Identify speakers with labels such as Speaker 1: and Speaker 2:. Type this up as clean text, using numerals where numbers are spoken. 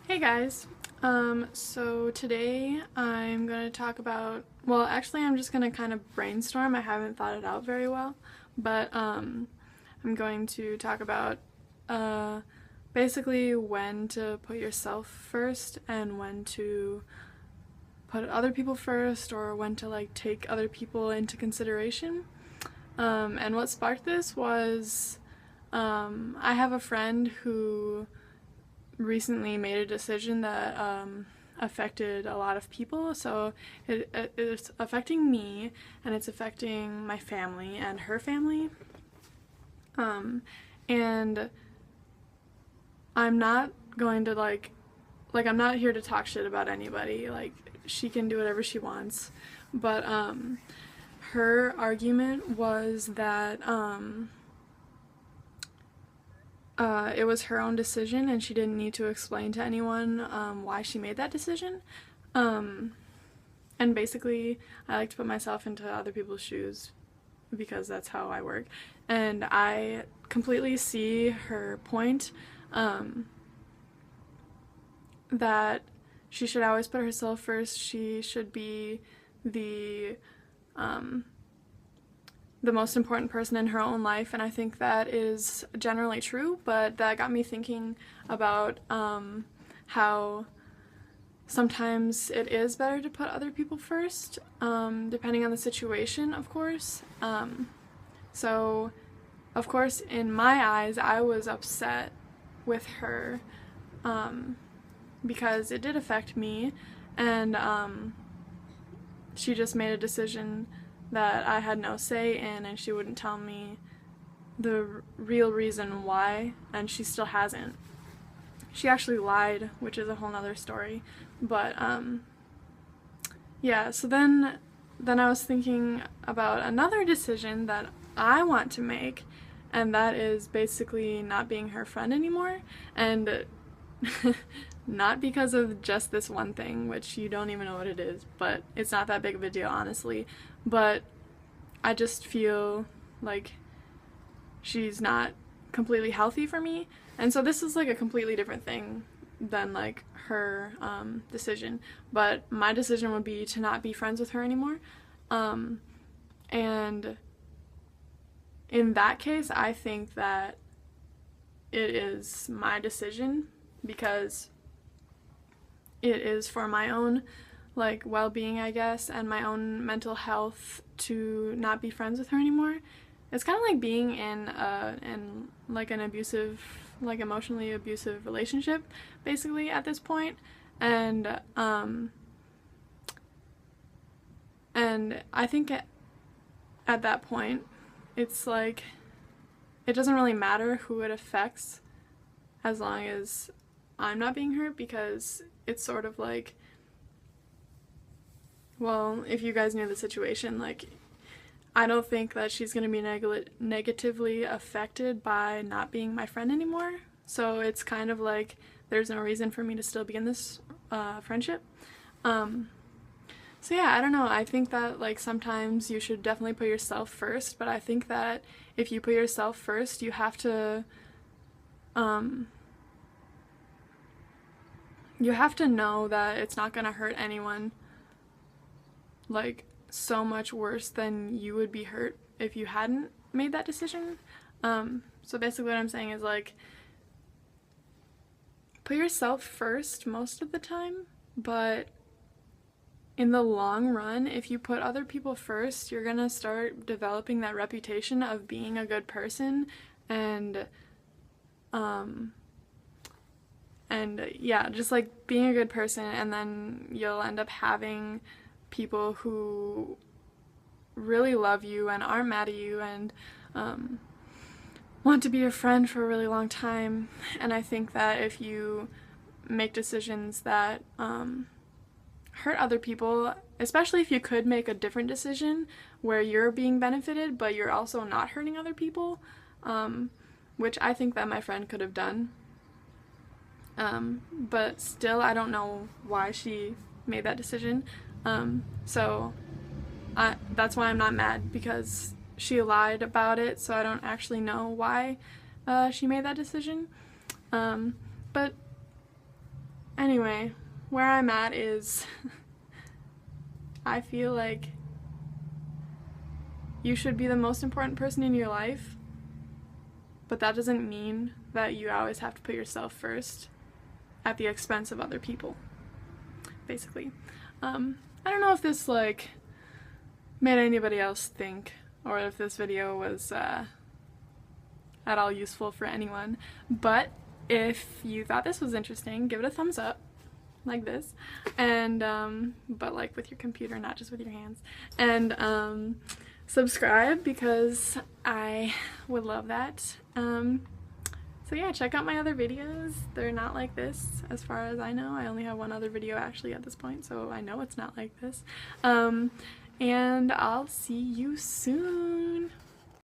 Speaker 1: Hey guys. So today I'm going to talk about, well, actually I'm just going to kind of brainstorm. I haven't thought it out very well, but I'm going to talk about uh, basically when to put yourself first and when to put other people first, or when to like take other people into consideration. And what sparked this was I have a friend who recently made a decision that affected a lot of people. So it's affecting me, and it's affecting my family and her family. And I'm not going to I'm not here to talk shit about anybody. Like, she can do whatever she wants. But her argument was that it was her own decision and she didn't need to explain to anyone why she made that decision. And basically, I like to put myself into other people's shoes because that's how I work. And I completely see her point, that she should always put herself first. She should be the the most important person in her own life, and I think that is generally true, but that got me thinking about how sometimes it is better to put other people first, depending on the situation, of course. So, of course, in my eyes, I was upset with her because it did affect me, and she just made a decision that I had no say in, and she wouldn't tell me the real reason why, and she still hasn't. She actually lied, which is a whole nother story. But yeah, so then I was thinking about another decision that I want to make, and that is basically not being her friend anymore. And not because of just this one thing, which you don't even know what it is, but it's not that big of a deal, honestly. But I just feel like she's not completely healthy for me. And so this is like a completely different thing than like her decision. But my decision would be to not be friends with her anymore. And in that case, I think that it is my decision because it is for my own like well-being, I guess, and my own mental health to not be friends with her anymore. It's kind of like being in like an abusive, like emotionally abusive relationship, basically at this point. And I think at that point, it's like it doesn't really matter who it affects as long as I'm not being hurt, because it's sort of like, well, if you guys knew the situation, like, I don't think that she's going to be negatively affected by not being my friend anymore. So it's kind of like there's no reason for me to still be in this friendship. So yeah, I don't know. I think that like sometimes you should definitely put yourself first, but I think that if you put yourself first, um, you have to know that it's not going to hurt anyone like so much worse than you would be hurt if you hadn't made that decision. So basically what I'm saying is like put yourself first most of the time, but in the long run, if you put other people first, you're gonna start developing that reputation of being a good person, and um and yeah, just like being a good person, and then you'll end up having people who really love you and aren't mad at you, and want to be your friend for a really long time. And I think that if you make decisions that hurt other people, especially if you could make a different decision where you're being benefited but you're also not hurting other people, which I think that my friend could have done. But still, I don't know why she made that decision. So that's why I'm not mad, because she lied about it, so I don't actually know why she made that decision. But Anyway, where I'm at is I feel like you should be the most important person in your life, but that doesn't mean that you always have to put yourself first at the expense of other people, basically. I don't know if this like made anybody else think, or if this video was at all useful for anyone, but if you thought this was interesting, give it a thumbs up like this, and but like with your computer, not just with your hands, and subscribe because I would love that. So yeah, check out my other videos. They're not like this as far as I know. I only have one other video actually at this point, so I know it's not like this. And I'll see you soon.